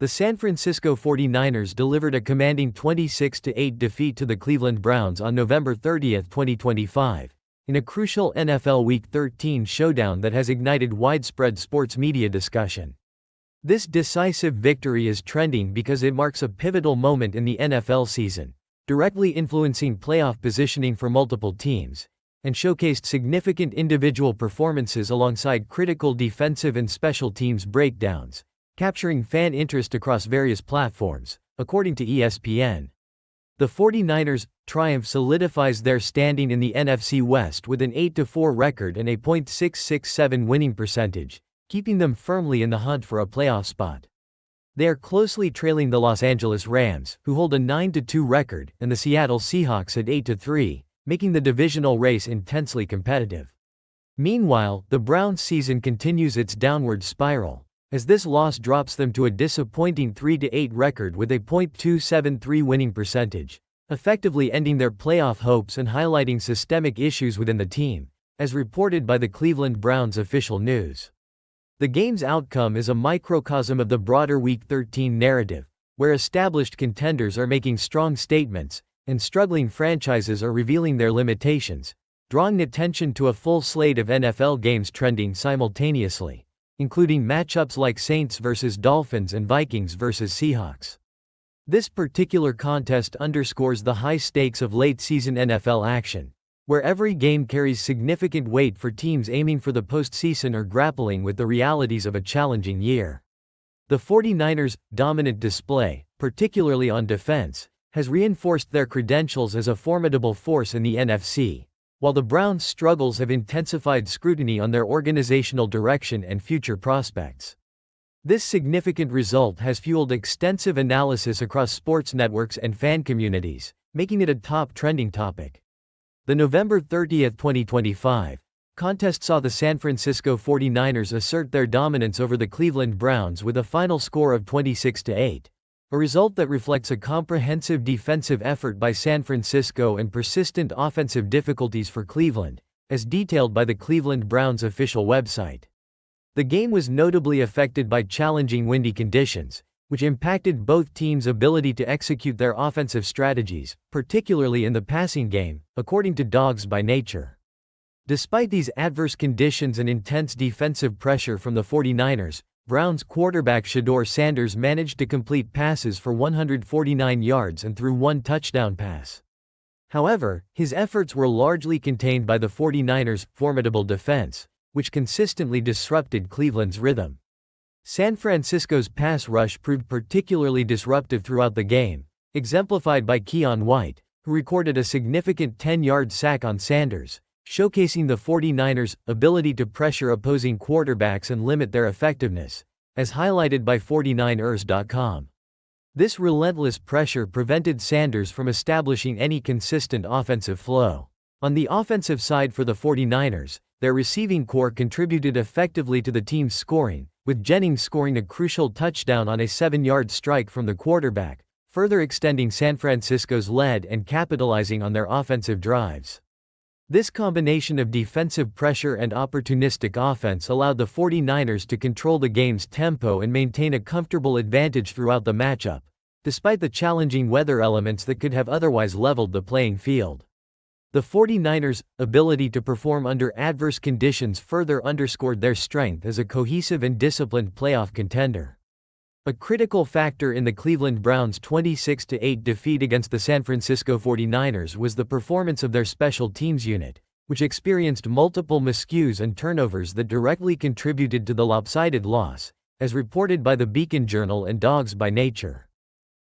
The San Francisco 49ers delivered a commanding 26-8 defeat to the Cleveland Browns on November 30, 2025, in a crucial NFL Week 13 showdown that has ignited widespread sports media discussion. This decisive victory is trending because it marks a pivotal moment in the NFL season, directly influencing playoff positioning for multiple teams, and showcased significant individual performances alongside critical defensive and special teams breakdowns, capturing fan interest across various platforms, according to ESPN. The 49ers' triumph solidifies their standing in the NFC West with an 8-4 record and a .667 winning percentage, keeping them firmly in the hunt for a playoff spot. They are closely trailing the Los Angeles Rams, who hold a 9-2 record, and the Seattle Seahawks at 8-3, making the divisional race intensely competitive. Meanwhile, the Browns' season continues its downward spiral, as this loss drops them to a disappointing 3-8 record with a .273 winning percentage, effectively ending their playoff hopes and highlighting systemic issues within the team, as reported by the Cleveland Browns official news. The game's outcome is a microcosm of the broader Week 13 narrative, where established contenders are making strong statements, and struggling franchises are revealing their limitations, drawing attention to a full slate of NFL games trending simultaneously, including matchups like Saints vs. Dolphins and Vikings vs. Seahawks. This particular contest underscores the high stakes of late-season NFL action, where every game carries significant weight for teams aiming for the postseason or grappling with the realities of a challenging year. The 49ers' dominant display, particularly on defense, has reinforced their credentials as a formidable force in the NFC, while the Browns' struggles have intensified scrutiny on their organizational direction and future prospects. This significant result has fueled extensive analysis across sports networks and fan communities, making it a top trending topic. The November 30, 2025, contest saw the San Francisco 49ers assert their dominance over the Cleveland Browns with a final score of 26-8. A result that reflects a comprehensive defensive effort by San Francisco and persistent offensive difficulties for Cleveland, as detailed by the Cleveland Browns official website. The game was notably affected by challenging windy conditions, which impacted both teams' ability to execute their offensive strategies, particularly in the passing game, according to Dogs by Nature. Despite these adverse conditions and intense defensive pressure from the 49ers, Browns quarterback Shedeur Sanders managed to complete passes for 149 yards and threw one touchdown pass. However, his efforts were largely contained by the 49ers' formidable defense, which consistently disrupted Cleveland's rhythm. San Francisco's pass rush proved particularly disruptive throughout the game, exemplified by Keion White, who recorded a significant 10-yard sack on Sanders, showcasing the 49ers' ability to pressure opposing quarterbacks and limit their effectiveness, as highlighted by 49ers.com. This relentless pressure prevented Sanders from establishing any consistent offensive flow. On the offensive side for the 49ers, their receiving corps contributed effectively to the team's scoring, with Jennings scoring a crucial touchdown on a 7-yard strike from the quarterback, further extending San Francisco's lead and capitalizing on their offensive drives. This combination of defensive pressure and opportunistic offense allowed the 49ers to control the game's tempo and maintain a comfortable advantage throughout the matchup, despite the challenging weather elements that could have otherwise leveled the playing field. The 49ers' ability to perform under adverse conditions further underscored their strength as a cohesive and disciplined playoff contender. A critical factor in the Cleveland Browns' 26-8 defeat against the San Francisco 49ers was the performance of their special teams unit, which experienced multiple miscues and turnovers that directly contributed to the lopsided loss, as reported by the Beacon Journal and Dogs by Nature.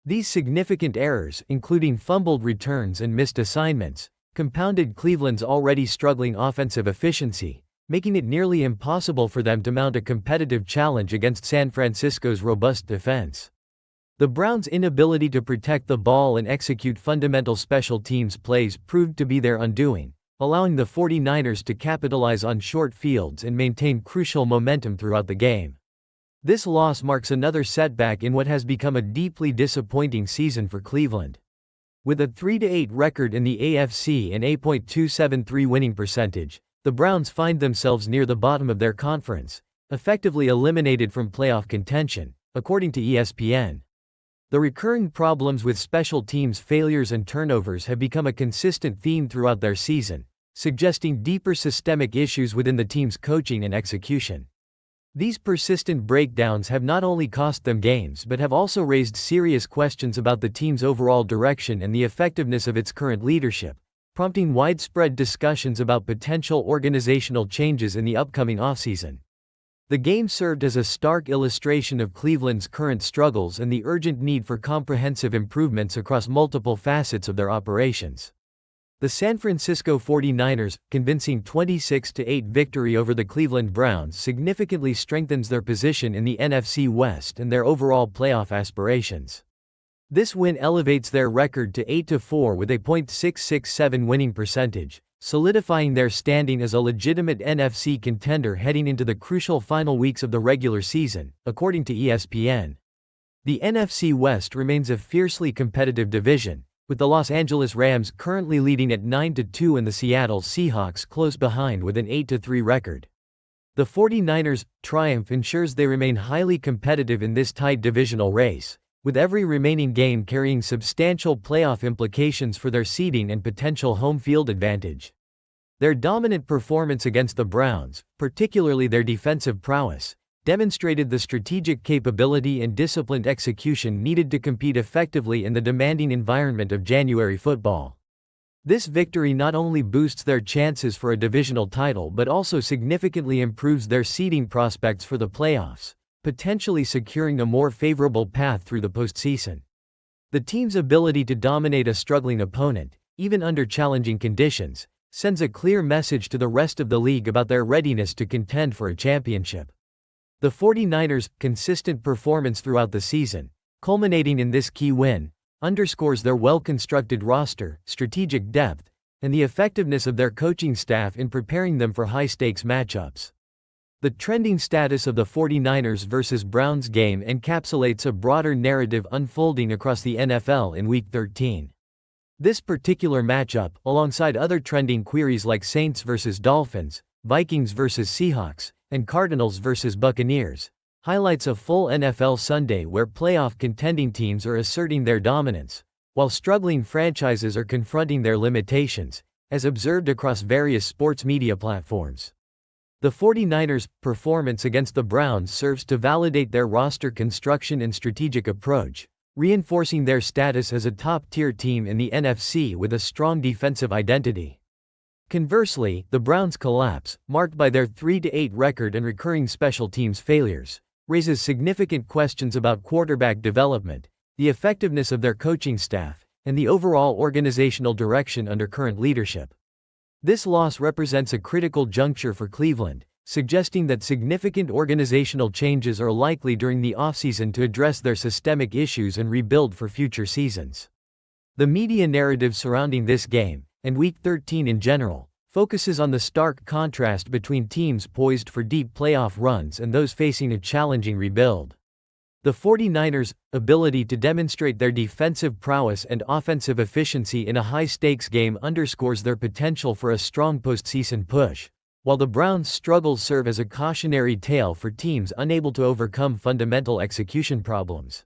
These significant errors, including fumbled returns and missed assignments, compounded Cleveland's already struggling offensive efficiency, making it nearly impossible for them to mount a competitive challenge against San Francisco's robust defense. The Browns' inability to protect the ball and execute fundamental special teams plays proved to be their undoing, allowing the 49ers to capitalize on short fields and maintain crucial momentum throughout the game. This loss marks another setback in what has become a deeply disappointing season for Cleveland. With a 3-8 record in the AFC and a .273 winning percentage, the Browns find themselves near the bottom of their conference, effectively eliminated from playoff contention, according to ESPN. The recurring problems with special teams failures and turnovers have become a consistent theme throughout their season, suggesting deeper systemic issues within the team's coaching and execution. These persistent breakdowns have not only cost them games but have also raised serious questions about the team's overall direction and the effectiveness of its current leadership, prompting widespread discussions about potential organizational changes in the upcoming offseason. The game served as a stark illustration of Cleveland's current struggles and the urgent need for comprehensive improvements across multiple facets of their operations. The San Francisco 49ers' convincing 26-8 victory over the Cleveland Browns significantly strengthens their position in the NFC West and their overall playoff aspirations. This win elevates their record to 8-4 with a .667 winning percentage, solidifying their standing as a legitimate NFC contender heading into the crucial final weeks of the regular season, according to ESPN. The NFC West remains a fiercely competitive division, with the Los Angeles Rams currently leading at 9-2 and the Seattle Seahawks close behind with an 8-3 record. The 49ers' triumph ensures they remain highly competitive in this tight divisional race, with every remaining game carrying substantial playoff implications for their seeding and potential home field advantage. Their dominant performance against the Browns, particularly their defensive prowess, demonstrated the strategic capability and disciplined execution needed to compete effectively in the demanding environment of January football. This victory not only boosts their chances for a divisional title but also significantly improves their seeding prospects for the playoffs, potentially securing a more favorable path through the postseason. The team's ability to dominate a struggling opponent, even under challenging conditions, sends a clear message to the rest of the league about their readiness to contend for a championship. The 49ers' consistent performance throughout the season, culminating in this key win, underscores their well-constructed roster, strategic depth, and the effectiveness of their coaching staff in preparing them for high-stakes matchups. The trending status of the 49ers versus Browns game encapsulates a broader narrative unfolding across the NFL in Week 13. This particular matchup, alongside other trending queries like Saints versus Dolphins, Vikings versus Seahawks, and Cardinals versus Buccaneers, highlights a full NFL Sunday where playoff contending teams are asserting their dominance, while struggling franchises are confronting their limitations, as observed across various sports media platforms. The 49ers' performance against the Browns serves to validate their roster construction and strategic approach, reinforcing their status as a top-tier team in the NFC with a strong defensive identity. Conversely, the Browns' collapse, marked by their 3-8 record and recurring special teams failures, raises significant questions about quarterback development, the effectiveness of their coaching staff, and the overall organizational direction under current leadership. This loss represents a critical juncture for Cleveland, suggesting that significant organizational changes are likely during the offseason to address their systemic issues and rebuild for future seasons. The media narrative surrounding this game, and Week 13 in general, focuses on the stark contrast between teams poised for deep playoff runs and those facing a challenging rebuild. The 49ers' ability to demonstrate their defensive prowess and offensive efficiency in a high-stakes game underscores their potential for a strong postseason push, while the Browns' struggles serve as a cautionary tale for teams unable to overcome fundamental execution problems.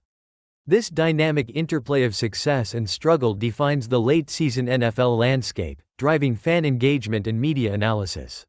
This dynamic interplay of success and struggle defines the late-season NFL landscape, driving fan engagement and media analysis.